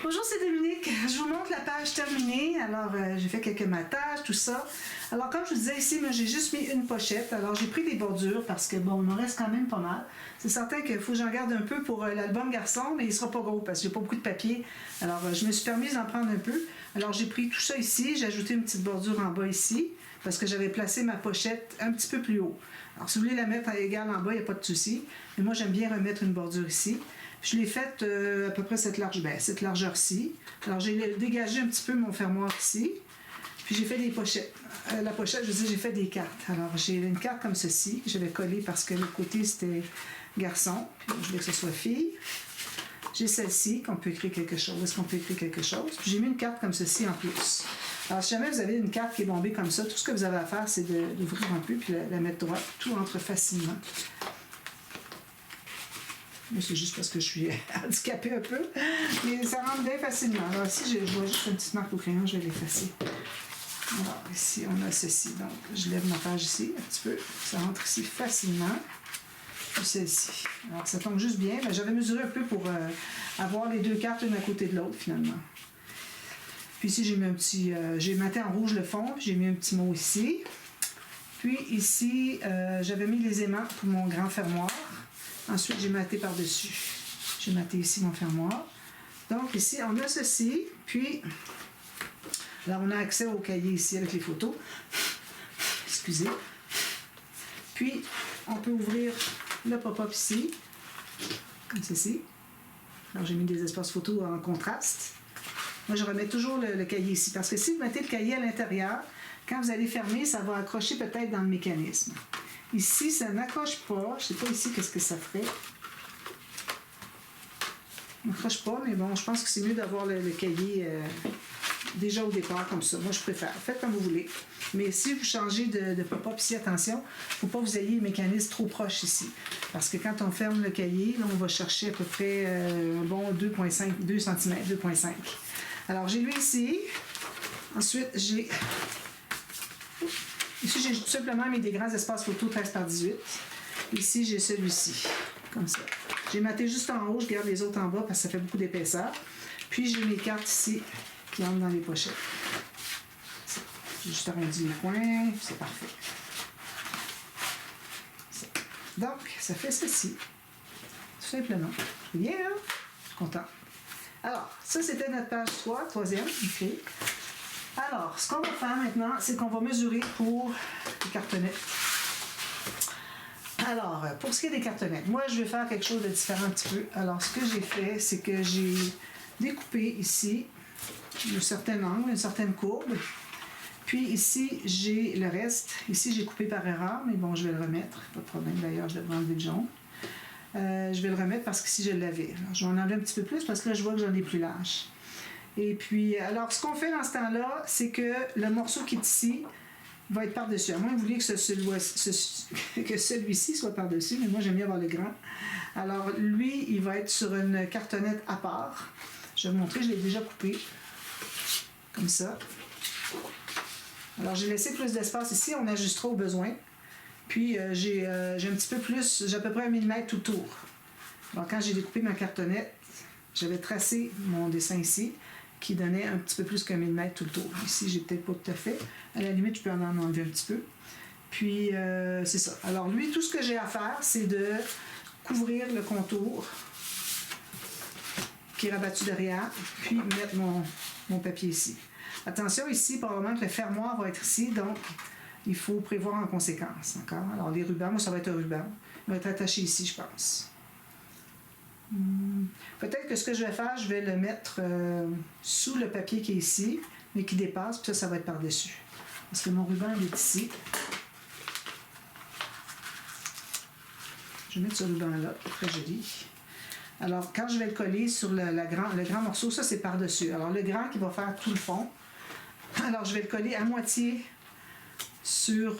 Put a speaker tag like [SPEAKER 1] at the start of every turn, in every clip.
[SPEAKER 1] Bonjour, c'est Dominique. Je vous montre la page terminée. Alors, j'ai fait quelques matages, tout ça. Alors, comme je vous disais ici, moi, j'ai juste mis une pochette. Alors, j'ai pris des bordures parce que, bon, il en reste quand même pas mal. C'est certain qu'il faut que j'en garde un peu pour l'album garçon, mais il sera pas gros parce que j'ai pas beaucoup de papier. Alors, je me suis permise d'en prendre un peu. Alors, j'ai pris tout ça ici. J'ai ajouté une petite bordure en bas ici parce que j'avais placé ma pochette un petit peu plus haut. Alors, si vous voulez la mettre à égal en bas, il n'y a pas de souci. Mais moi, j'aime bien remettre une bordure ici. Je l'ai faite à peu près cette largeur-ci. Alors, j'ai dégagé un petit peu mon fermoir ici. Puis, j'ai fait des pochettes. La pochette, je veux dire, j'ai fait des cartes. Alors, j'ai une carte comme ceci que j'avais collée parce que le côté, c'était garçon. Puis, je voulais que ce soit fille. J'ai celle-ci, qu'on peut écrire quelque chose. Est-ce qu'on peut écrire quelque chose? Puis, j'ai mis une carte comme ceci en plus. Alors, si jamais vous avez une carte qui est bombée comme ça, tout ce que vous avez à faire, c'est d'ouvrir un peu puis la mettre droite. Tout entre facilement. C'est juste parce que je suis handicapée un peu, mais ça rentre bien facilement. Alors ici, je vois juste une petite marque au crayon, je vais l'effacer. Alors ici, on a ceci. Donc, je lève ma page ici un petit peu. Ça rentre ici facilement. Puis celle-ci. Alors, ça tombe juste bien. Ben, j'avais mesuré un peu pour avoir les deux cartes l'une à côté de l'autre, finalement. Puis ici, j'ai mis un petit... j'ai maté en rouge le fond, puis j'ai mis un petit mot ici. Puis ici, j'avais mis les aimants pour mon grand fermoir. Ensuite, j'ai maté par-dessus. J'ai maté ici mon fermoir. Donc, ici, on a ceci. Puis, là, on a accès au cahier ici avec les photos. Excusez. Puis, on peut ouvrir le pop-up ici, comme ceci. Alors, j'ai mis des espaces photos en contraste. Moi, je remets toujours le cahier ici. Parce que si vous mettez le cahier à l'intérieur, quand vous allez fermer, ça va accrocher peut-être dans le mécanisme. Ici, ça n'accroche pas. Je ne sais pas ici qu'est-ce que ça ferait. Ça n'accroche pas, mais bon, je pense que c'est mieux d'avoir le cahier déjà au départ comme ça. Moi, je préfère. Faites comme vous voulez. Mais si vous changez de pop-up ici, attention, il ne faut pas que vous ayez le mécanisme trop proche ici. Parce que quand on ferme le cahier, là, on va chercher à peu près un bon 2 cm, 2,5. Alors, j'ai lui ici. Ensuite, j'ai... Ici, j'ai tout simplement mis des grands espaces photo 13 par 18. Ici, j'ai celui-ci, comme ça. J'ai maté juste en haut, je garde les autres en bas parce que ça fait beaucoup d'épaisseur. Puis, j'ai mes cartes ici qui entrent dans les pochettes. J'ai juste arrondi les coins, c'est parfait. Donc, ça fait ceci. Tout simplement. Bien, hein? Je suis content. Alors, ça, c'était notre page 3, troisième. OK. Alors, ce qu'on va faire maintenant, c'est qu'on va mesurer pour les cartonnettes. Alors, pour ce qui est des cartonnettes, moi, je vais faire quelque chose de différent un petit peu. Alors, ce que j'ai fait, c'est que j'ai découpé ici un certain angle, une certaine courbe. Puis ici, j'ai le reste. Ici, j'ai coupé par erreur, mais bon, je vais le remettre. Pas de problème, d'ailleurs, je devrais enlever le jaune. Je vais le remettre parce que si je l'avais. Je vais en enlever un petit peu plus parce que là, je vois que j'en ai plus large. Et puis, alors, ce qu'on fait dans ce temps-là, c'est que le morceau qui est ici va être par-dessus. À moins que vous vouliez que celui-ci soit par-dessus, mais moi, j'aime bien avoir le grand. Alors, lui, il va être sur une cartonnette à part. Je vais vous montrer, je l'ai déjà coupé. Comme ça. Alors, j'ai laissé plus d'espace ici, on ajustera au besoin. Puis, j'ai un petit peu plus, j'ai à peu près 1 mm tout autour. Alors, quand j'ai découpé ma cartonnette, j'avais tracé mon dessin ici, qui donnait un petit peu plus qu'1 mm tout le tour. Ici, j'ai peut-être pas tout à fait. À la limite, je peux en enlever un petit peu. Puis, c'est ça. Alors, lui, tout ce que j'ai à faire, c'est de couvrir le contour qui est rabattu derrière, puis mettre mon papier ici. Attention, ici, probablement que le fermoir va être ici, donc il faut prévoir en conséquence. D'accord? Alors, les rubans, moi, ça va être un ruban. Il va être attaché ici, je pense. Peut-être que ce que je vais faire, je vais le mettre sous le papier qui est ici, mais qui dépasse, puis ça va être par-dessus. Parce que mon ruban, il est ici. Je vais mettre ce ruban-là, très joli. Alors, quand je vais le coller sur le grand morceau, ça, c'est par-dessus. Alors, le grand qui va faire tout le fond. Alors, je vais le coller à moitié sur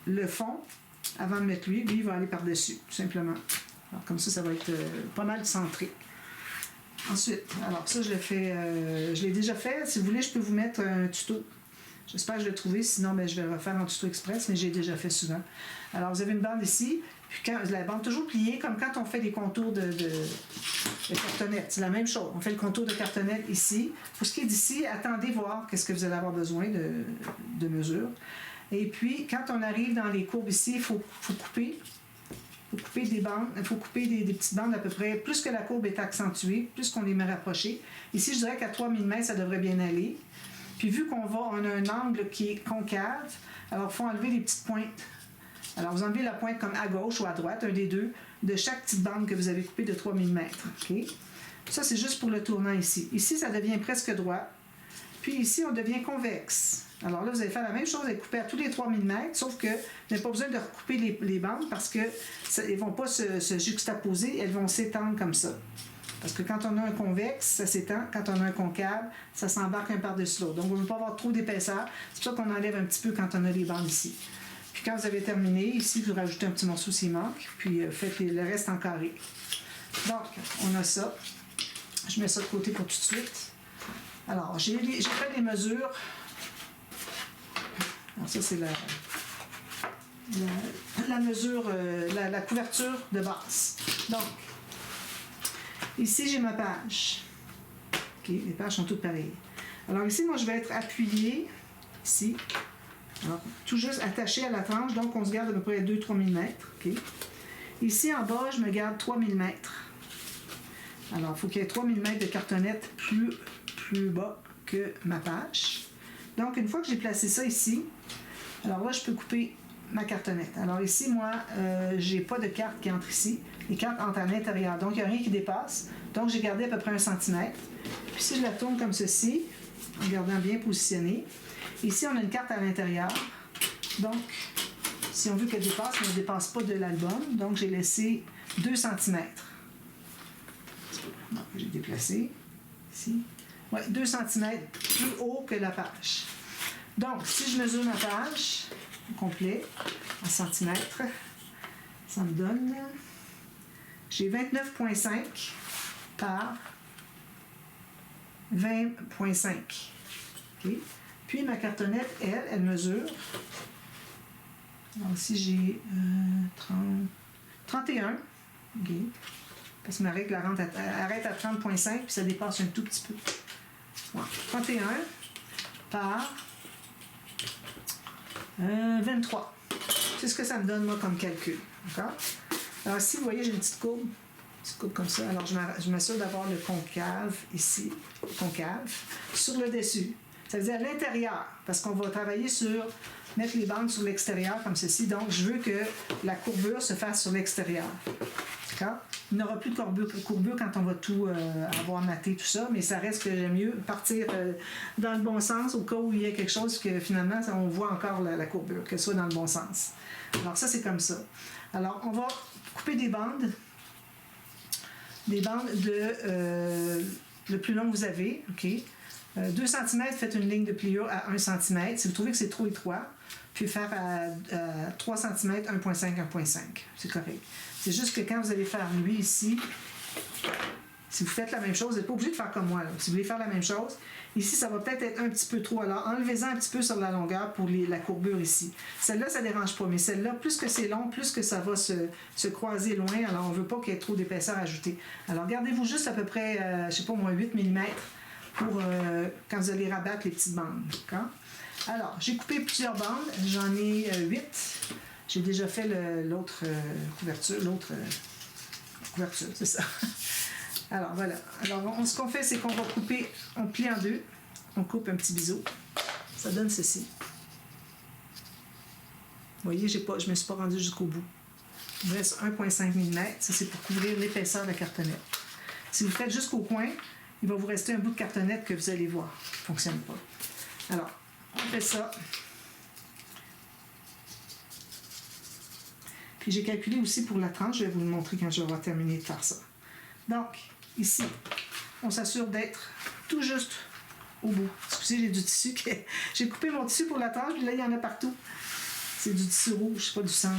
[SPEAKER 1] le fond avant de mettre lui. Lui, il va aller par-dessus, tout simplement. Alors, comme ça, ça va être pas mal centré. Ensuite, alors ça, je l'ai déjà fait. Si vous voulez, je peux vous mettre un tuto J'espère que je vais le trouver, sinon ben, je vais le refaire en tuto express, mais j'ai déjà fait souvent. Alors, vous avez une bande ici, puis quand, la bande toujours pliée, comme quand on fait des contours de cartonnette. C'est la même chose. On fait le contour de cartonnette ici. Pour ce qui est d'ici, attendez voir qu'est-ce que vous allez avoir besoin de mesure. Et puis, quand on arrive dans les courbes ici, il faut couper. Il faut couper des bandes, il faut couper des petites bandes à peu près. Plus que la courbe est accentuée, plus qu'on les met rapprochées. Ici, je dirais qu'à 3 mm, ça devrait bien aller. Puis vu qu'on a un angle qui est concave, alors il faut enlever les petites pointes. Alors vous enlevez la pointe comme à gauche ou à droite, un des deux, de chaque petite bande que vous avez coupée de 3 mm. Okay? Ça, c'est juste pour le tournant ici. Ici, ça devient presque droit. Puis ici, on devient convexe. Alors là, vous allez faire la même chose, vous allez couper à tous les 3 mm, sauf que vous n'avez pas besoin de recouper les bandes parce qu'elles ne vont pas se juxtaposer, elles vont s'étendre comme ça. Parce que quand on a un convexe, ça s'étend. Quand on a un concave, ça s'embarque un par-dessus l'autre. Donc, on ne veut pas avoir trop d'épaisseur. C'est pour ça qu'on enlève un petit peu quand on a les bandes ici. Puis quand vous avez terminé, ici, vous rajoutez un petit morceau s'il manque, puis faites le reste en carré. Donc, on a ça. Je mets ça de côté pour tout de suite. Alors, j'ai fait les mesures. Alors, ça, c'est la mesure, la couverture de base. Donc, ici, j'ai ma page. OK, les pages sont toutes pareilles. Alors ici, moi, je vais être appuyée, ici. Alors, tout juste attaché à la tranche, donc on se garde à peu près 2-3 mm. OK. Ici, en bas, je me garde 3 mm. Alors, il faut qu'il y ait 3 mm de cartonnette plus bas que ma page. Donc, une fois que j'ai placé ça ici, alors là, je peux couper ma cartonnette. Alors ici, moi, j'ai pas de carte qui entre ici. Les cartes entrent à l'intérieur. Donc, il n'y a rien qui dépasse. Donc, j'ai gardé à peu près 1 cm. Puis si je la tourne comme ceci, en gardant bien positionné, ici, on a une carte à l'intérieur. Donc, si on veut qu'elle dépasse, elle ne dépasse pas de l'album. Donc, j'ai laissé 2 cm. Donc, j'ai déplacé ici. Oui, 2 cm plus haut que la page. Donc, si je mesure ma page au complet en centimètres, ça me donne, j'ai 29,5 par 20,5. Okay. Puis ma cartonnette, elle mesure, alors ici j'ai 31, okay. Parce que ma règle arrête à 30,5 puis ça dépasse un tout petit peu. Ouais. 31 par 23. C'est ce que ça me donne, moi, comme calcul. D'accord? Alors, ici, vous voyez, j'ai une petite courbe comme ça. Alors, je m'assure d'avoir le concave ici, concave, sur le dessus. Ça veut dire à l'intérieur, parce qu'on va travailler sur mettre les bandes sur l'extérieur, comme ceci. Donc, je veux que la courbure se fasse sur l'extérieur. D'accord? Il n'y aura plus de courbure quand on va tout avoir maté, tout ça, mais ça reste que j'aime mieux partir dans le bon sens au cas où il y a quelque chose que finalement, on voit encore la courbure, qu'elle soit dans le bon sens. Alors ça, c'est comme ça. Alors, on va couper des bandes de le plus long que vous avez, OK? 2 cm, faites une ligne de pliure à 1 cm. Si vous trouvez que c'est trop étroit, puis faire à 3 cm, 1,5, 1,5. C'est correct. C'est juste que quand vous allez faire lui ici, si vous faites la même chose, vous n'êtes pas obligé de faire comme moi. Là. Si vous voulez faire la même chose, ici, ça va peut-être être un petit peu trop. Alors, enlevez-en un petit peu sur la longueur pour la courbure ici. Celle-là, ça ne dérange pas, mais celle-là, plus que c'est long, plus que ça va se croiser loin. Alors, on ne veut pas qu'il y ait trop d'épaisseur ajoutée. Alors, gardez-vous juste à peu près, je ne sais pas, moins 8 mm pour quand vous allez rabattre les petites bandes. D'accord? Alors, j'ai coupé plusieurs bandes. J'en ai 8. J'ai déjà fait l'autre couverture. Couverture, c'est ça. Alors, voilà. Alors, ce qu'on fait, c'est qu'on va couper, on plie en deux. On coupe un petit biseau. Ça donne ceci. Vous voyez, je ne me suis pas rendue jusqu'au bout. Il me reste 1,5 mm. Ça, c'est pour couvrir l'épaisseur de la cartonnette. Si vous faites jusqu'au coin, il va vous rester un bout de cartonnette que vous allez voir. Ça ne fonctionne pas. Alors, on fait ça. Puis j'ai calculé aussi pour la tranche. Je vais vous le montrer quand je vais avoir terminé de faire ça. Donc, ici, on s'assure d'être tout juste au bout. Excusez, j'ai du tissu. J'ai coupé mon tissu pour la tranche, puis là, il y en a partout. C'est du tissu rouge, pas du sang.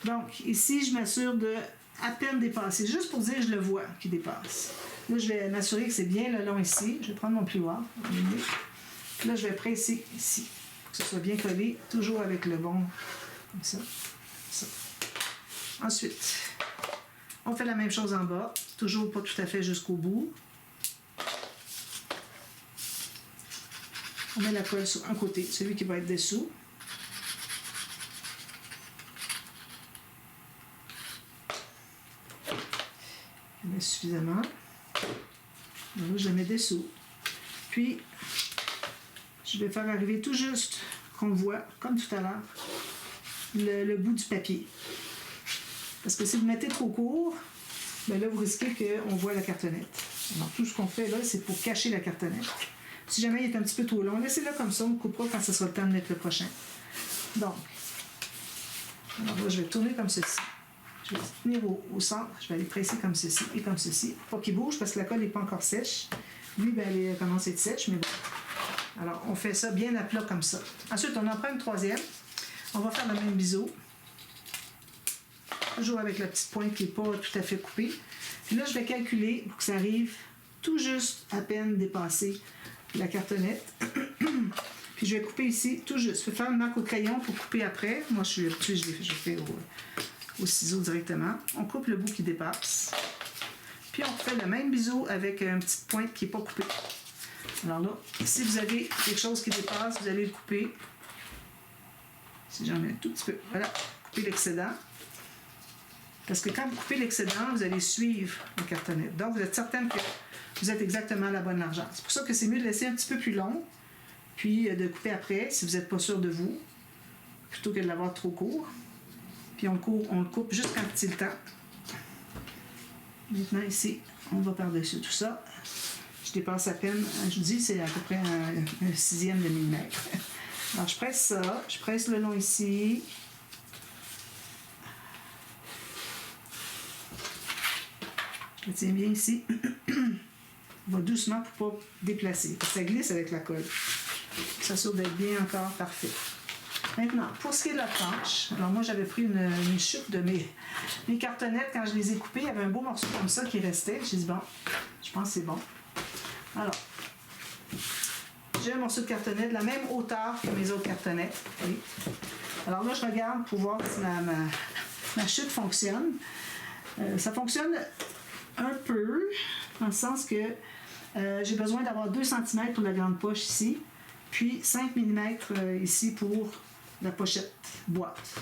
[SPEAKER 1] Donc, ici, je m'assure de à peine dépasser. Juste pour dire, je le vois qui dépasse. Là, je vais m'assurer que c'est bien le long ici. Je vais prendre mon plioir. Là, je vais presser ici, pour que ce soit bien collé, toujours avec le bon, comme ça, ça. Ensuite, on fait la même chose en bas, toujours pas tout à fait jusqu'au bout. On met la colle sur un côté, celui qui va être dessous. Je mets suffisamment. Là, je la mets dessous. Puis, je vais faire arriver tout juste, qu'on voit, comme tout à l'heure, le bout du papier. Parce que si vous mettez trop court, ben là, vous risquez qu'on voit la cartonnette. Alors, tout ce qu'on fait là, c'est pour cacher la cartonnette. Si jamais il est un petit peu trop long, laissez-le comme ça, on ne coupera quand ce sera le temps de mettre le prochain. Donc, alors là, je vais tourner comme ceci. Je vais tenir au centre, je vais aller presser comme ceci et comme ceci. Pas qu'il bouge parce que la colle n'est pas encore sèche. Lui, ben, elle commence à être sèche, mais bon. Alors, on fait ça bien à plat comme ça. Ensuite, on en prend une troisième. On va faire le même biseau. Toujours avec la petite pointe qui n'est pas tout à fait coupée. Puis là, je vais calculer pour que ça arrive tout juste à peine dépasser la cartonnette. Puis je vais couper ici tout juste. Je vais faire une marque au crayon pour couper après. Moi, je suis habituée, je fais au ciseau directement. On coupe le bout qui dépasse. Puis on fait le même biseau avec une petite pointe qui n'est pas coupée. Alors là, si vous avez quelque chose qui dépasse, vous allez le couper. Si j'en ai un tout petit peu. Voilà, couper l'excédent. Parce que quand vous coupez l'excédent, vous allez suivre la cartonnette. Donc, vous êtes certaine que vous êtes exactement à la bonne largeur. C'est pour ça que c'est mieux de laisser un petit peu plus long, puis de couper après, si vous n'êtes pas sûr de vous, plutôt que de l'avoir trop court. Puis on le coupe juste quand c'est le temps. Maintenant, ici, on va par-dessus tout ça. Je dépasse à peine, je vous dis, c'est à peu près un sixième de millimètre. Alors, je presse ça, je presse le long ici. Je le tiens bien ici. On va doucement pour ne pas déplacer. Parce que ça glisse avec la colle. Ça s'assure d'être bien encore parfait. Maintenant, pour ce qui est de la tranche, alors moi j'avais pris une chute de mes cartonnettes quand je les ai coupées. Il y avait un beau morceau comme ça qui restait. J'ai dit bon, je pense que c'est bon. Alors, j'ai un morceau de cartonnette de la même hauteur que mes autres cartonnettes. Oui. Alors là, je regarde pour voir si ma chute fonctionne. Ça fonctionne un peu, dans le sens que j'ai besoin d'avoir 2 cm pour la grande poche ici, puis 5 mm ici pour la pochette boîte.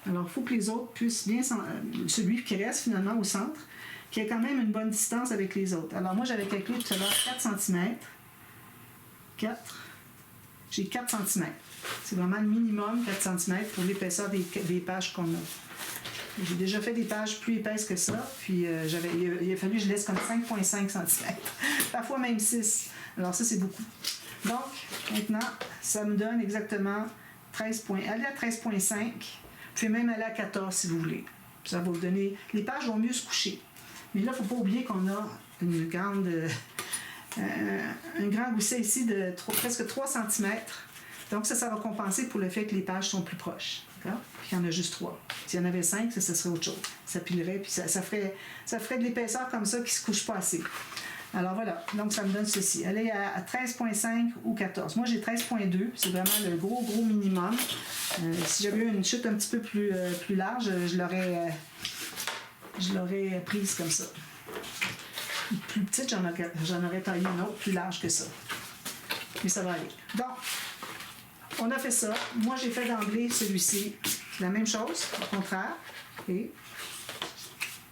[SPEAKER 1] Alors, il faut que les autres puissent bien, celui qui reste finalement au centre, qui ait quand même une bonne distance avec les autres. Alors, moi, j'avais calculé tout à l'heure 4 cm. 4. J'ai 4 cm. C'est vraiment le minimum, 4 cm, pour l'épaisseur des pages qu'on a. J'ai déjà fait des pages plus épaisses que ça, puis il a fallu que je laisse comme 5,5 cm. Parfois même 6. Alors ça, c'est beaucoup. Donc, maintenant, ça me donne exactement 13 points. Allez à 13,5. Puis même aller à 14 si vous voulez. Puis ça va vous donner... Les pages vont mieux se coucher. Mais là, il ne faut pas oublier qu'on a une grande... un grand gousset ici de presque 3 cm. Donc ça va compenser pour le fait que les pages sont plus proches. D'accord? Puis il y en a juste 3. S'il y en avait 5, ça serait autre chose. Ça pilerait, puis ça ferait de l'épaisseur comme ça qui ne se couche pas assez. Alors voilà, donc ça me donne ceci. Allez à 13,5 ou 14. Moi j'ai 13,2, c'est vraiment le gros minimum. Si j'avais eu une chute un petit peu plus large, je l'aurais prise comme ça. Plus petite, j'en aurais taillé une autre plus large que ça. Mais ça va aller. Donc, on a fait ça. Moi, j'ai fait d'emblée celui-ci. La même chose, au contraire. Et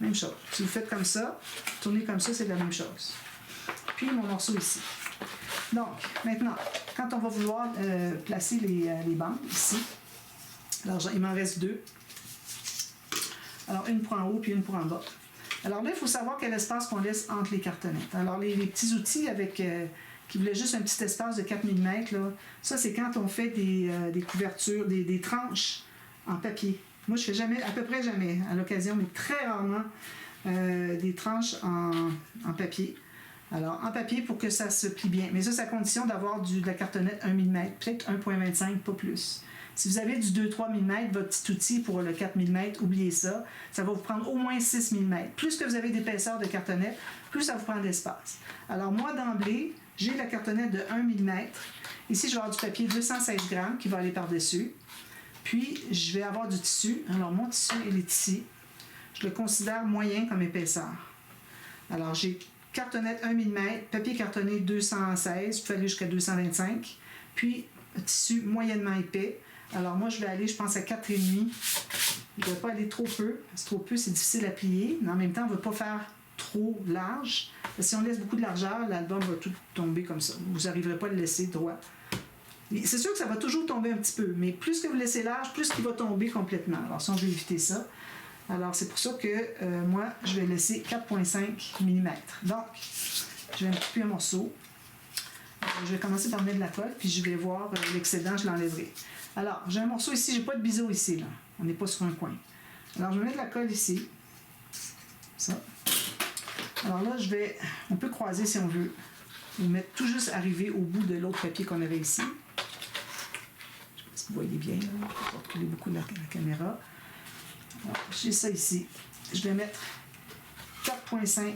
[SPEAKER 1] même chose. Si vous faites comme ça, tournez comme ça, c'est la même chose. Puis mon morceau ici. Donc, maintenant, quand on va vouloir placer les bandes ici, alors il m'en reste 2. Alors, une pour en haut puis une pour en bas. Alors là, il faut savoir quel espace qu'on laisse entre les cartonnettes. Alors, les petits outils qui voulaient juste un petit espace de 4 mm, là, ça, c'est quand on fait des couvertures, des tranches en papier. Moi, je fais jamais, à peu près jamais, à l'occasion, mais très rarement, des tranches en papier. Alors, en papier pour que ça se plie bien. Mais ça, c'est à condition d'avoir de la cartonnette 1 mm, peut-être 1,25, pas plus. Si vous avez du 2-3 mm, votre petit outil pour le 4 mm, oubliez ça. Ça va vous prendre au moins 6 mm. Plus que vous avez d'épaisseur de cartonnette, plus ça vous prend d'espace. Alors moi, d'emblée, J'ai la cartonnette de 1 mm. Ici, je vais avoir du papier 216 grammes qui va aller par-dessus. Puis, je vais avoir du tissu. Alors, mon tissu, il est ici. Je le considère moyen comme épaisseur. Alors, j'ai cartonnette 1 mm, papier cartonné 216, puis aller jusqu'à 225. Puis, tissu moyennement épais. Alors, moi, je vais aller, je pense, à 4,5. Je ne vais pas aller trop peu. Parce que trop peu, c'est difficile à plier. Mais en même temps, on ne va pas faire trop large. Parce que si on laisse beaucoup de largeur, l'album va tout tomber comme ça. Vous n'arriverez pas à le laisser droit. C'est sûr que ça va toujours tomber un petit peu, mais plus que vous laissez large, plus qu'il va tomber complètement. Alors, si on veut éviter ça, alors c'est pour ça que moi, je vais laisser 4,5 mm. Donc, je vais me couper un morceau. Je vais commencer par mettre de la colle, puis je vais voir l'excédent, je l'enlèverai. Alors, j'ai un morceau ici, j'ai pas de biseau ici, là. On n'est pas sur un coin. Alors, je vais mettre de la colle ici. Ça. Alors là, on peut croiser si on veut. Ou mettre tout juste arriver au bout de l'autre papier qu'on avait ici. Je sais pas si vous voyez bien, là. Je vais reculer beaucoup la caméra. Alors, j'ai ça ici. Je vais mettre 4,5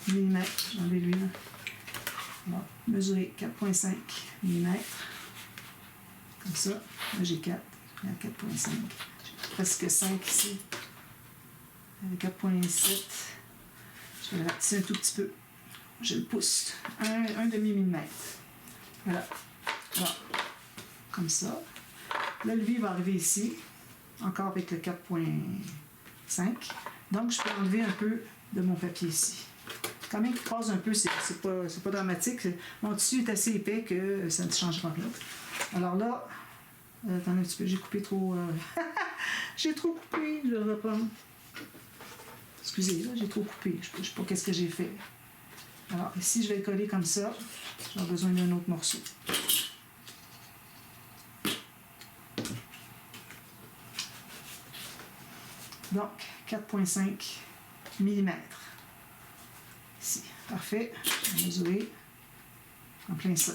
[SPEAKER 1] mm. J'en vais l'huile. On va mesurer 4,5 mm. Comme ça. Là, j'ai 4. J'ai 4,5. J'ai presque 5 ici. 4,7. Je vais rapetisser un tout petit peu. Je le pousse. Un demi-millimètre. Voilà. Voilà. Comme ça. Là, lui va arriver ici. Encore avec le 4,5. Donc, je peux enlever un peu de mon papier ici. Quand même qu'il croise un peu, c'est pas dramatique. Mon tissu est assez épais que ça ne changera rien. Alors là, attendez un petit peu, j'ai coupé trop... j'ai trop coupé, je vais reprendre. Excusez, là, j'ai trop coupé. Je ne sais pas qu'est-ce que j'ai fait. Alors, ici, je vais le coller comme ça. J'ai besoin d'un autre morceau. Donc, 4,5 mm. Ici. Parfait. Je vais mesurer en plein ça.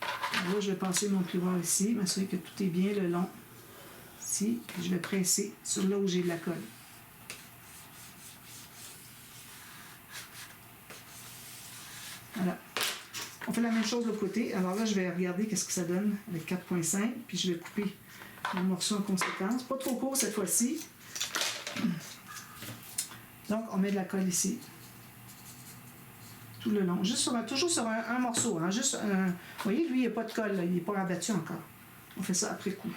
[SPEAKER 1] Alors là, je vais passer mon plioir ici, m'assurer que tout est bien le long. Ici, puis je vais presser sur là où j'ai de la colle. Voilà. On fait la même chose de l'autre côté. Alors là, je vais regarder qu'est-ce que ça donne avec 4,5. Puis je vais couper le morceau en conséquence. Pas trop court cette fois-ci. Donc, on met de la colle ici. Tout le long. Juste toujours sur un morceau. Hein? Juste vous voyez, lui, il n'y a pas de colle. Là. Il n'est pas rabattu encore. On fait ça après coup.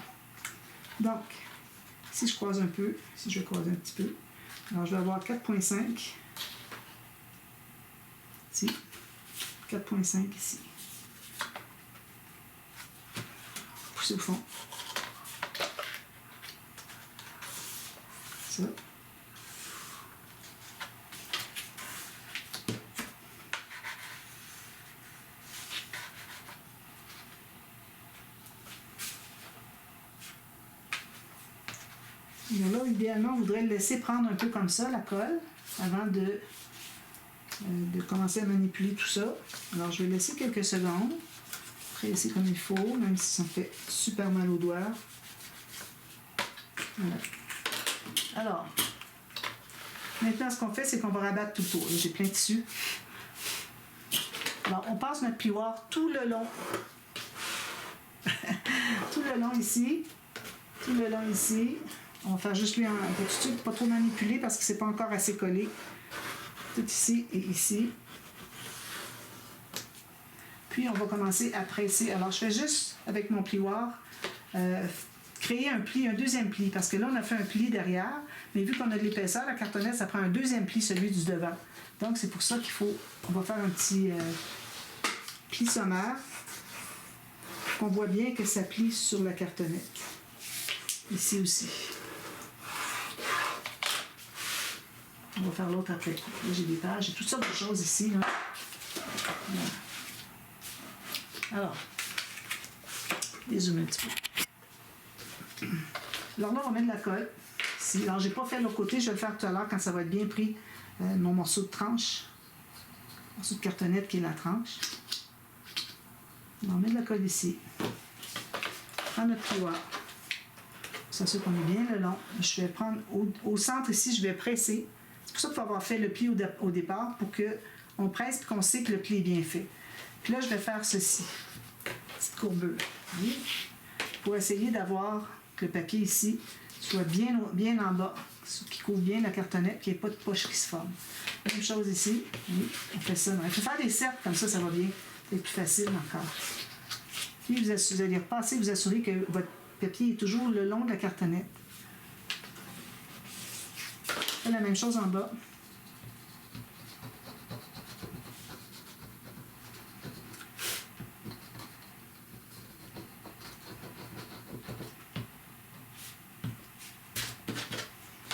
[SPEAKER 1] Donc, si je croise un peu, si je vais croiser un petit peu, alors je vais avoir 4,5 ici. 4,5 ici. Pousser au fond. Ça. Et là, idéalement, on voudrait le laisser prendre un peu comme ça, la colle, avant de commencer à manipuler tout ça. Alors, je vais laisser quelques secondes, presser comme il faut, même si ça me fait super mal aux doigts. Voilà. Alors, maintenant, ce qu'on fait, c'est qu'on va rabattre tout le tour. J'ai plein de tissu. Alors, on passe notre plioir tout le long. Tout le long ici. Tout le long ici. On va faire juste lui un petit truc, pas trop manipuler parce que c'est pas encore assez collé. Tout ici et ici. Puis on va commencer à presser. Alors je fais juste avec mon plioir créer un pli, un deuxième pli, parce que là on a fait un pli derrière, mais vu qu'on a de l'épaisseur, la cartonnette, ça prend un deuxième pli, celui du devant. Donc c'est pour ça on va faire un petit pli sommaire, qu'on voit bien que ça plie sur la cartonnette. Ici aussi. On va faire l'autre après. Là, j'ai des pages, j'ai toutes sortes de choses ici. Là. Voilà. Alors, dézoomer un petit peu. Alors là, on va mettre de la colle. Ici. Alors, j'ai pas fait de l'autre côté, je vais le faire tout à l'heure quand ça va être bien pris. Mon morceau de tranche. Morceau de cartonnette qui est la tranche. On va mettre de la colle ici. Prendre notre plioir. Ça se qu'on est bien le long. Je vais prendre au centre ici, je vais presser. C'est pour ça qu'il faut avoir fait le pli au départ pour qu'on presse et qu'on sait que le pli est bien fait. Puis là, je vais faire ceci. Petite courbure. Oui. Pour essayer d'avoir que le papier ici soit bien en bas, qui couvre bien la cartonnette, qu'il n'y ait pas de poche qui se forme. Même chose ici. Oui, on fait ça. Il faut faire des cercles, comme ça va bien. C'est plus facile encore. Puis vous allez repasser, vous assurer que votre papier est toujours le long de la cartonnette. Faites la même chose en bas.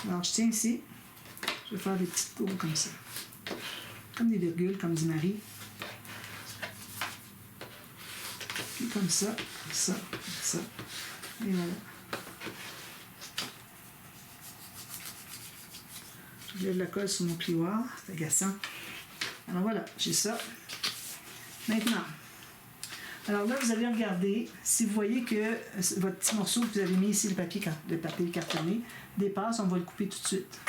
[SPEAKER 1] Alors, je tiens ici. Je vais faire des petites courbes comme ça. Comme des virgules, comme dit Marie. Puis comme ça, ça, ça. Et voilà. Je lève la colle sur mon plioir. C'est agaçant. Alors voilà, j'ai ça. Maintenant, alors là, vous allez regarder si vous voyez que votre petit morceau que vous avez mis ici, le papier cartonné, dépasse, on va le couper tout de suite.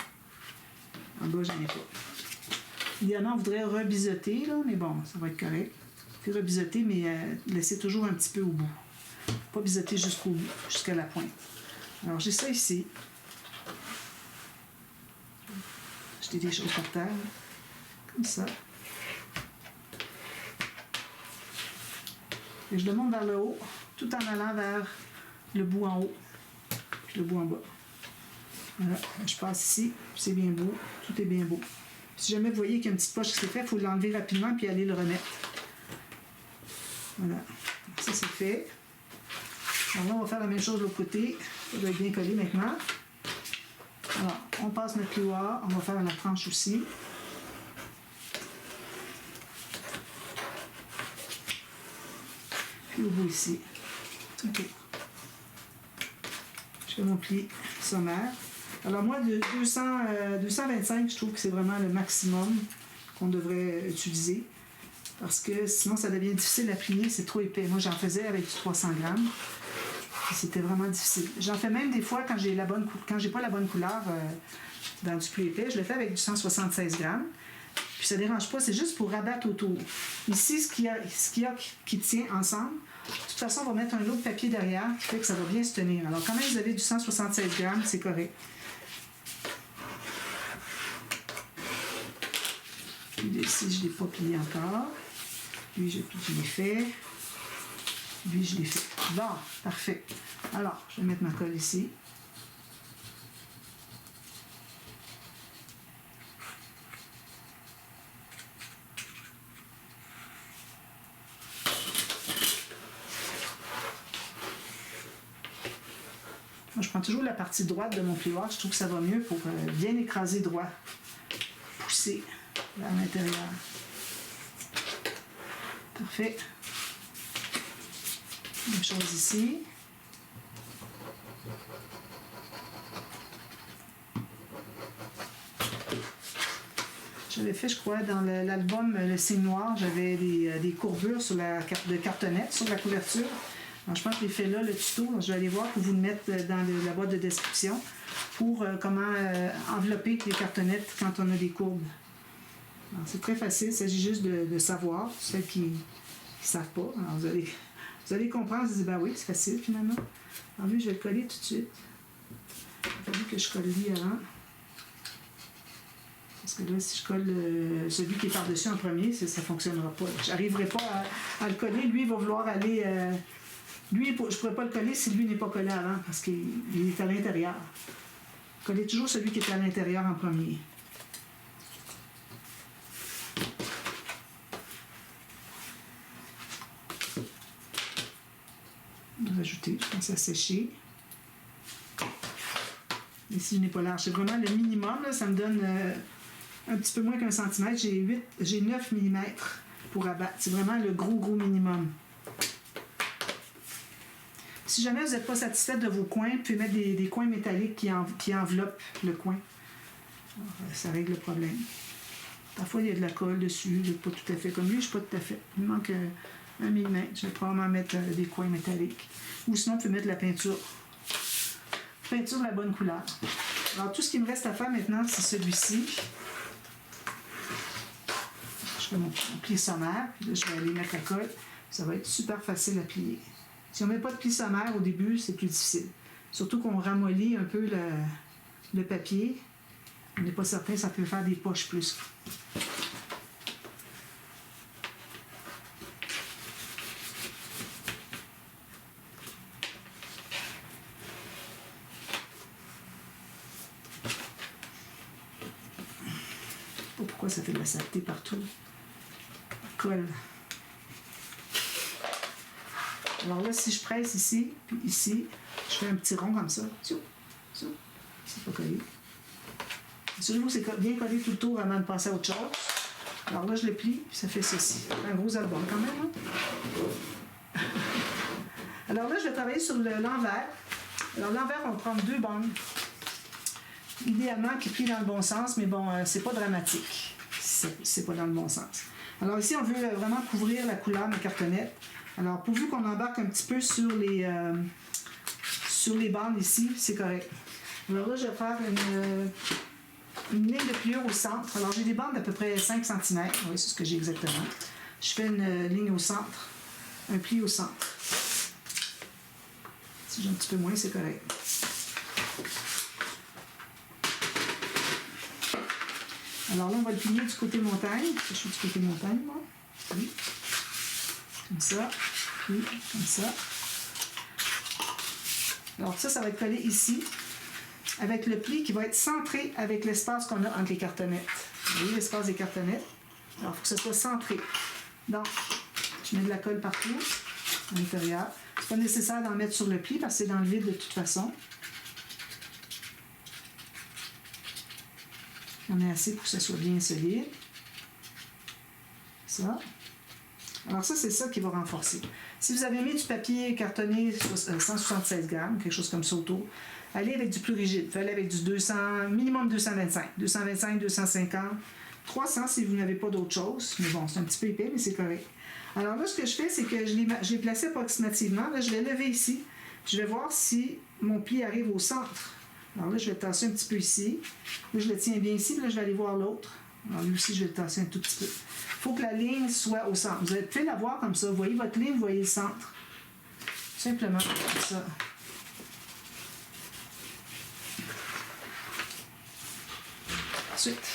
[SPEAKER 1] En bas, j'en ai pas. Idéalement, on voudrait rebiseauter, là, mais bon, ça va être correct. Puis rebiseauter, mais laisser toujours un petit peu au bout. Pas biseauter jusqu'au bout, jusqu'à la pointe. Alors, j'ai ça ici. Jeter des choses par terre, comme ça. Et je le monte vers le haut, tout en allant vers le bout en haut, puis le bout en bas. Voilà, je passe ici, c'est bien beau, tout est bien beau. Si jamais vous voyez qu'il y a une petite poche qui s'est faite, il faut l'enlever rapidement puis aller le remettre. Voilà, ça c'est fait. Alors là, on va faire la même chose de l'autre côté. Ça doit être bien collé maintenant. Alors, on passe notre plioir, on va faire la tranche aussi. Puis au bout ici. OK. Je fais mon pli sommaire. Alors moi, de 225, je trouve que c'est vraiment le maximum qu'on devrait utiliser. Parce que sinon, ça devient difficile à plier, c'est trop épais. Moi, j'en faisais avec du 300 grammes. C'était vraiment difficile. J'en fais même des fois quand j'ai pas la bonne couleur dans du plus épais. Je le fais avec du 176 grammes. Puis ça ne dérange pas, c'est juste pour rabattre autour. Ici, ce qu'il y a qui tient ensemble, de toute façon, on va mettre un autre papier derrière qui fait que ça va bien se tenir. Alors, quand même, vous avez du 176 grammes, c'est correct. Puis ici, je ne l'ai pas plié encore. Lui, je l'ai fait. Lui, je l'ai fait. Bon, parfait. Alors, je vais mettre ma colle ici. Moi, je prends toujours la partie droite de mon plioir. Je trouve que ça va mieux pour bien écraser droit. Pousser vers l'intérieur. Parfait. Même chose ici. J'avais fait, je crois, dans l'album Le Signe Noir, j'avais des courbures sur de cartonnette, sur la couverture. Alors, je pense que je l'ai fait là, le tuto. Je vais aller voir pour vous le mettre dans la boîte de description pour comment envelopper les cartonnettes quand on a des courbes. C'est très facile, il s'agit juste de savoir, celles qui ne savent pas. Alors, vous allez comprendre, vous allez dire, ben oui, c'est facile finalement. Alors lui, je vais le coller tout de suite. Il a fallu que je colle lui avant. Parce que là, si je colle celui qui est par-dessus en premier, ça ne fonctionnera pas. Je n'arriverai pas à le coller. Lui, il va vouloir aller... lui, je ne pourrais pas le coller si lui n'est pas collé avant, parce qu'il est à l'intérieur. Collez toujours celui qui est à l'intérieur en premier. Rajouter, je pense à sécher. Ici, je n'ai pas large. C'est vraiment le minimum. Là, ça me donne un petit peu moins qu'un centimètre. J'ai 9 mm pour abattre. C'est vraiment le gros minimum. Si jamais vous n'êtes pas satisfait de vos coins, vous pouvez mettre des coins métalliques qui enveloppent le coin. Alors, ça règle le problème. Parfois, il y a de la colle dessus. Je ne pas tout à fait comme lui. Je ne suis pas tout à fait. Il me manque 1 mm. Je vais probablement mettre des coins métalliques. Ou sinon, vous pouvez mettre de la peinture. Peinture de la bonne couleur. Alors, tout ce qui me reste à faire maintenant, c'est celui-ci. Je fais mon pli sommaire, puis là, je vais aller mettre la colle. Ça va être super facile à plier. Si on ne met pas de pli sommaire au début, c'est plus difficile. Surtout qu'on ramollit un peu le papier. On n'est pas certain, ça peut faire des poches plus. Pourquoi ça fait de la saleté partout? Colle. Alors là, si je presse ici, puis ici, je fais un petit rond comme ça. C'est pas collé. Assurez-vous que c'est bien collé tout le tour avant de passer à autre chose. Alors là, je le plie, puis ça fait ceci. Un gros album quand même. Hein? Alors là, je vais travailler sur l'envers. Alors l'envers, on va prendre 2 bandes. Idéalement, qui plient dans le bon sens, mais bon, c'est pas dramatique. C'est pas dans le bon sens. Alors ici, on veut vraiment couvrir la couleur de cartonnette. Alors, pourvu qu'on embarque un petit peu sur les bandes ici, c'est correct. Alors là, je vais faire une ligne de pliure au centre. Alors, j'ai des bandes d'à peu près 5 cm. Oui, c'est ce que j'ai exactement. Je fais une ligne au centre, un pli au centre. Si j'ai un petit peu moins, c'est correct. Alors là, on va le plier du côté montagne. Je suis du côté montagne, moi. Oui. Comme ça. Puis, comme ça. Alors ça va être collé ici, avec le pli qui va être centré avec l'espace qu'on a entre les cartonnettes. Vous voyez l'espace des cartonnettes? Alors, il faut que ce soit centré. Donc, je mets de la colle partout, à l'intérieur. C'est pas nécessaire d'en mettre sur le pli parce que c'est dans le vide de toute façon. On est assez pour que ce soit bien solide. Ça. Alors ça, c'est ça qui va renforcer. Si vous avez mis du papier cartonné 176 grammes, quelque chose comme ça autour, allez avec du plus rigide. Allez avec du 200, minimum 225. 225, 250, 300 si vous n'avez pas d'autre chose. Mais bon, c'est un petit peu épais, mais c'est correct. Alors là, ce que je fais, c'est que je l'ai placé approximativement. Là, je vais lever ici. Je vais voir si mon pli arrive au centre. Alors là, je vais le tasser un petit peu ici. Là, je le tiens bien ici. Puis là, je vais aller voir l'autre. Alors lui aussi, je vais le tasser un tout petit peu. Il faut que la ligne soit au centre. Vous pouvez la voir comme ça. Vous voyez votre ligne, vous voyez le centre. Simplement comme ça. Ensuite,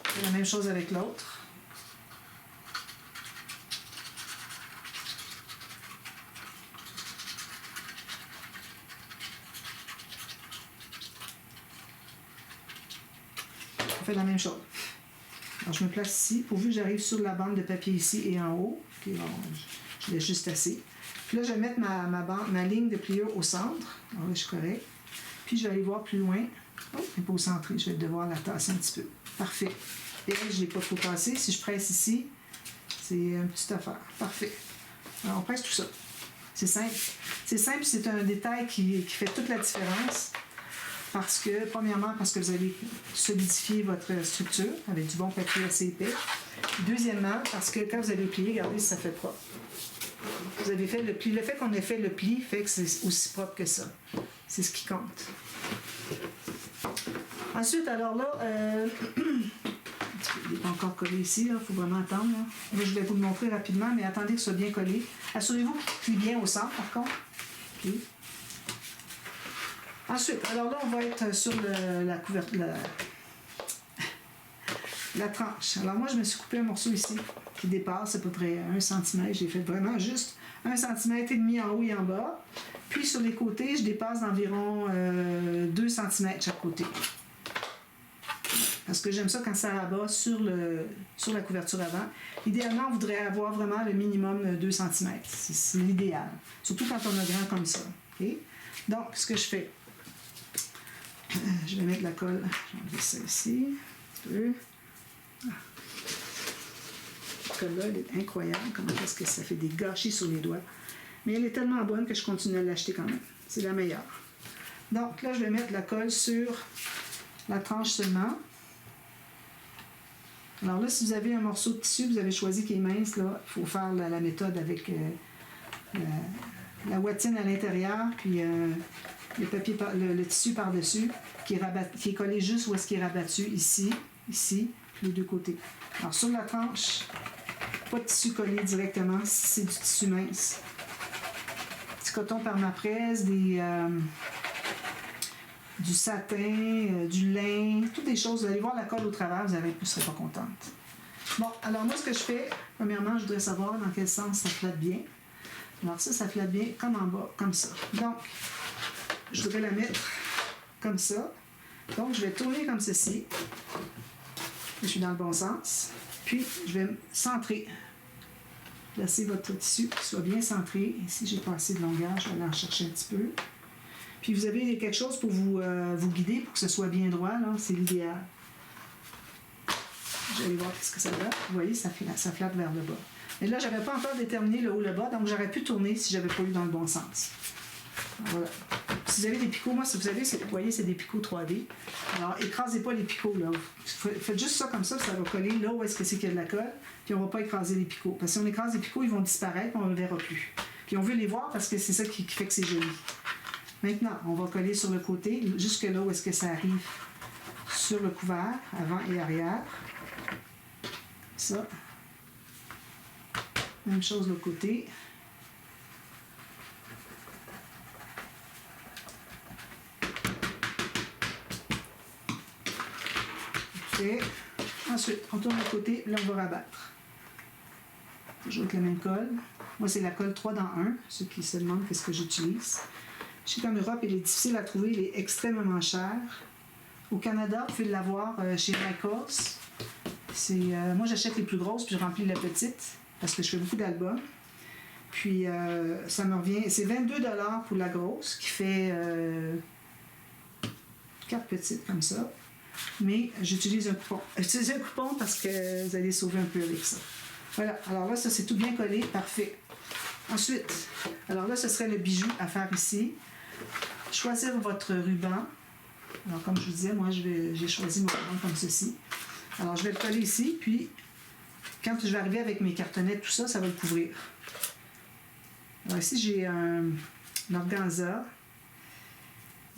[SPEAKER 1] je fais la même chose avec l'autre. On fait la même chose. Alors, je me place ici, pourvu que j'arrive sur la bande de papier ici et en haut. Okay, bon, je l'ai juste assez. Puis là, je vais mettre ma ligne de pliure au centre. Alors là, je suis correct. Puis, je vais aller voir plus loin. Oh, elle n'est pas au centre. Je vais devoir la tasser un petit peu. Parfait. Et là, je ne l'ai pas trop tassé. Si je presse ici, c'est une petite affaire. Parfait. Alors, on presse tout ça. C'est simple. C'est simple, c'est un détail qui fait toute la différence. Parce que, premièrement, parce que vous allez solidifier votre structure avec du bon papier assez épais. Deuxièmement, parce que quand vous allez plier, regardez si ça fait propre. Vous avez fait le pli. Le fait qu'on ait fait le pli fait que c'est aussi propre que ça. C'est ce qui compte. Ensuite, alors là, il n'est pas encore collé ici, il faut vraiment attendre. Là. Là, je vais vous le montrer rapidement, mais attendez que ce soit bien collé. Assurez-vous qu'il plie bien au centre, par contre. Okay. Ensuite, alors là, on va être sur la couverture, la tranche. Alors moi, je me suis coupé un morceau ici qui dépasse à peu près 1 cm. J'ai fait vraiment juste 1,5 cm en haut et en bas. Puis sur les côtés, je dépasse d'environ 2 cm chaque côté. Parce que j'aime ça quand ça rabat sur la couverture avant. Idéalement, on voudrait avoir vraiment le minimum 2 cm. C'est l'idéal. Surtout quand on a grand comme ça. Okay? Donc, ce que je fais, je vais mettre la colle. Je vais enlever ça ici. Un peu. Cette colle-là, elle est incroyable. Comment est-ce que ça fait des gâchis sur les doigts. Mais elle est tellement bonne que je continue à l'acheter quand même. C'est la meilleure. Donc, là, je vais mettre la colle sur la tranche seulement. Alors là, si vous avez un morceau de tissu, vous avez choisi qui est mince, là, il faut faire la méthode avec la ouatine à l'intérieur, puis le tissu par-dessus, qui est collé juste où est-ce qu'il est rabattu, ici, les deux côtés. Alors sur la tranche, Pas de tissu collé directement si c'est du tissu mince. Petit coton permapresse, du satin, du lin, toutes des choses. Vous allez voir la colle au travers, vous ne serez pas contente. Bon, alors moi, ce que je fais, premièrement, je voudrais savoir dans quel sens ça flotte bien. Alors ça flotte bien comme en bas, comme ça. Donc, je voudrais la mettre comme ça. Donc, je vais tourner comme ceci. Je suis dans le bon sens. Puis, je vais me centrer. Placez votre tissu qui soit bien centré. Ici, j'ai pas assez de longueur, je vais aller en chercher un petit peu. Puis, vous avez quelque chose pour vous guider, pour que ce soit bien droit, là, c'est l'idéal. Je vais aller voir ce que ça donne. Vous voyez, ça flatte vers le bas. Mais là, je n'avais pas encore déterminé le haut et le bas, donc j'aurais pu tourner si je n'avais pas eu dans le bon sens. Voilà. Si vous avez des picots, moi, si vous avez, vous voyez, c'est des picots 3D. Alors, écrasez pas les picots, là. Faites juste ça comme ça va coller là où est-ce que c'est qu'il y a de la colle, puis on ne va pas écraser les picots. Parce que si on écrase les picots, ils vont disparaître, on ne les verra plus. Puis on veut les voir parce que c'est ça qui fait que c'est joli. Maintenant, on va coller sur le côté, jusque là où est-ce que ça arrive sur le couvert, avant et arrière. Ça. Même chose de l'autre côté. Parfait. Ensuite, on tourne de côté, là on va rabattre. Toujours avec la même colle. Moi, c'est la colle 3 dans 1, ceux qui se demandent qu'est-ce que j'utilise. Je sais qu'en Europe, elle est difficile à trouver, elle est extrêmement chère. Au Canada, vous pouvez l'avoir chez Michaels. Moi, j'achète les plus grosses, puis je remplis la petite, parce que je fais beaucoup d'albums. Puis, ça me revient... C'est 22 $ pour la grosse, qui fait 4 petites comme ça. Mais j'utilise un coupon. J'utilise un coupon parce que vous allez sauver un peu avec ça. Voilà. Alors là, ça, c'est tout bien collé. Parfait. Ensuite, alors là, ce serait le bijou à faire ici. Choisir votre ruban. Alors, comme je vous disais, moi, j'ai choisi mon ruban comme ceci. Alors, je vais le coller ici, puis quand je vais arriver avec mes cartonnettes, tout ça, ça va le couvrir. Alors ici, j'ai un organza.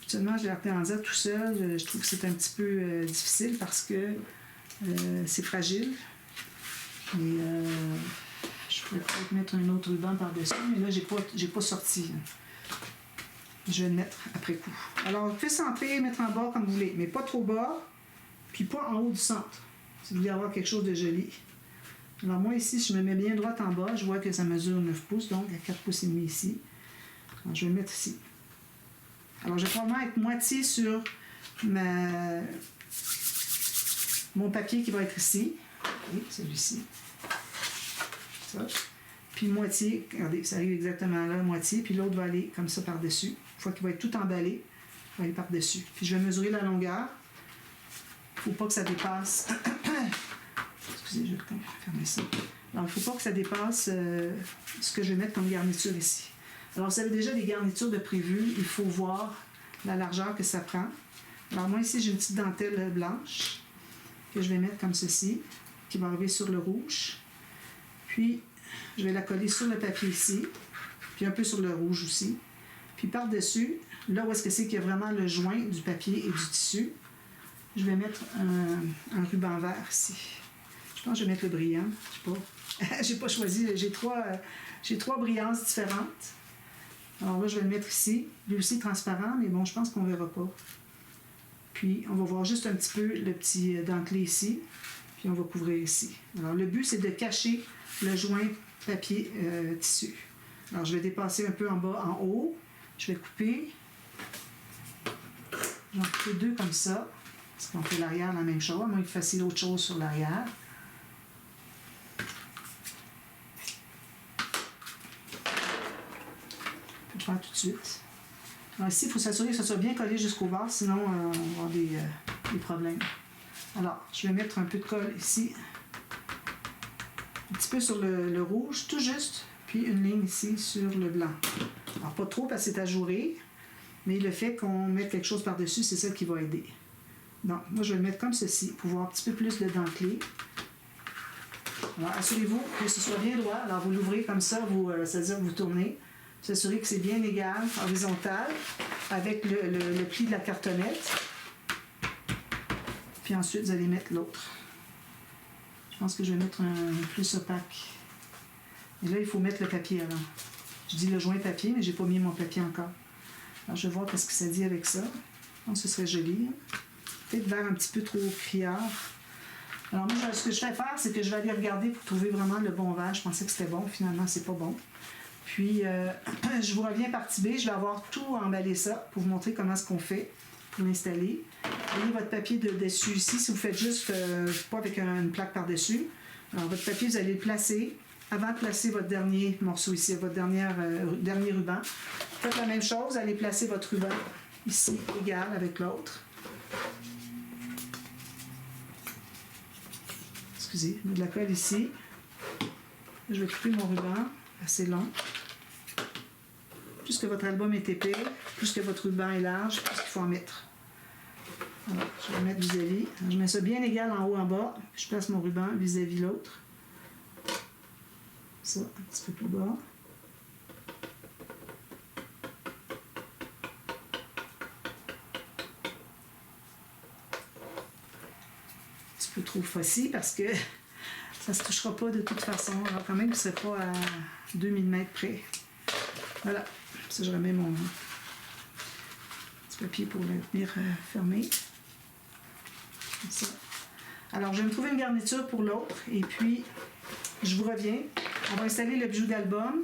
[SPEAKER 1] Actuellement, j'ai l'organza tout seul. Je trouve que c'est un petit peu difficile parce que c'est fragile. Et je pourrais peut-être mettre un autre ruban par-dessus, mais là, j'ai pas sorti. Je vais le mettre après coup. Alors, vous pouvez centrer, mettre en bas comme vous voulez, mais pas trop bas, puis pas en haut du centre. Si vous voulez avoir quelque chose de joli. Alors moi ici, je me mets bien droite en bas. Je vois que ça mesure 9 pouces, donc il y a 4 pouces et demi ici. Alors je vais le mettre ici. Alors je vais probablement être moitié sur mon papier qui va être ici. Oui, celui-ci. Ça. Puis moitié, regardez, ça arrive exactement là, moitié. Puis l'autre va aller comme ça par-dessus. Une fois qu'il va être tout emballé, il va aller par-dessus. Puis je vais mesurer la longueur. Il ne faut pas que ça dépasse... Excusez, je vais fermer ça. Alors, il ne faut pas que ça dépasse ce que je vais mettre comme garniture ici. Alors, vous avez déjà des garnitures de prévues. Il faut voir la largeur que ça prend. Alors, moi, ici, j'ai une petite dentelle blanche que je vais mettre comme ceci, qui va arriver sur le rouge. Puis, je vais la coller sur le papier ici, puis un peu sur le rouge aussi. Puis, par-dessus, là où est-ce que c'est qu'il y a vraiment le joint du papier et du tissu, je vais mettre un ruban vert ici. Je pense que je vais mettre le brillant. Je sais pas. J'ai pas choisi. J'ai trois brillances différentes. Alors là, je vais le mettre ici. Lui aussi transparent, mais bon, je pense qu'on ne verra pas. Puis, on va voir juste un petit peu le petit dentelé ici. Puis, on va couvrir ici. Alors, le but, c'est de cacher le joint papier tissu. Alors, je vais dépasser un peu en bas, en haut. Je vais couper. J'en coupe 2 comme ça. Parce qu'on fait l'arrière la même chose. Moi, il fait autre chose sur l'arrière. Je vais faire tout de suite. Alors ici, il faut s'assurer que ça soit bien collé jusqu'au bas, sinon on va avoir des problèmes. Alors, je vais mettre un peu de colle ici. Un petit peu sur le rouge, tout juste. Puis une ligne ici sur le blanc. Alors, pas trop parce que c'est ajouré, mais le fait qu'on mette quelque chose par-dessus, c'est ça qui va aider. Donc, moi, je vais le mettre comme ceci pour voir un petit peu plus de dentelé. Alors, assurez-vous que ce soit bien droit. Alors, vous l'ouvrez comme ça, c'est-à-dire que vous tournez. Vous assurez que c'est bien égal, horizontal, avec le pli de la cartonnette. Puis ensuite, vous allez mettre l'autre. Je pense que je vais mettre un plus opaque Et là, il faut mettre le papier avant. Je dis le joint papier, mais j'ai pas mis mon papier encore. Alors, je vais voir qu'est-ce que ça dit avec ça. Je pense que ce serait joli. Peut-être vert un petit peu trop criard. Alors, moi, ce que je vais faire, c'est que je vais aller regarder pour trouver vraiment le bon vert. Je pensais que c'était bon. Finalement, c'est pas bon. Puis, je vous reviens partie B. Je vais avoir tout emballé ça pour vous montrer comment est-ce qu'on fait pour l'installer. Ayez votre papier de dessus ici. Si vous faites juste, pas avec une plaque par-dessus. Alors, votre papier, vous allez le placer. Avant de placer votre dernier morceau ici, votre dernier ruban, faites la même chose, vous allez placer votre ruban ici, égal avec l'autre. Excusez, je mets de la colle ici. Je vais couper mon ruban, assez long. Plus que votre album est épais, plus que votre ruban est large, plus qu'il faut en mettre. Alors, je vais mettre vis-à-vis. Je mets ça bien égal en haut, en bas. Je place mon ruban vis-à-vis l'autre. Ça, un petit peu plus bas. Un petit peu trop facile parce que ça ne se touchera pas de toute façon. Alors quand même, ce ne serait pas à 2 mm près. Voilà. Ça, je remets mon petit papier pour le tenir fermé. Comme ça. Alors, je vais me trouver une garniture pour l'autre et puis je vous reviens. On va installer le bijou d'album.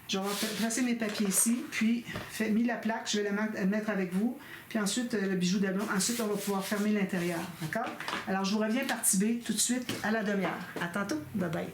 [SPEAKER 1] Je vais placer mes papiers ici, puis mis la plaque, je vais la mettre avec vous. Puis ensuite, le bijou d'album. Ensuite, on va pouvoir fermer l'intérieur. D'accord? Alors, je vous reviens partie B tout de suite à la demi-heure. À tantôt. Bye bye.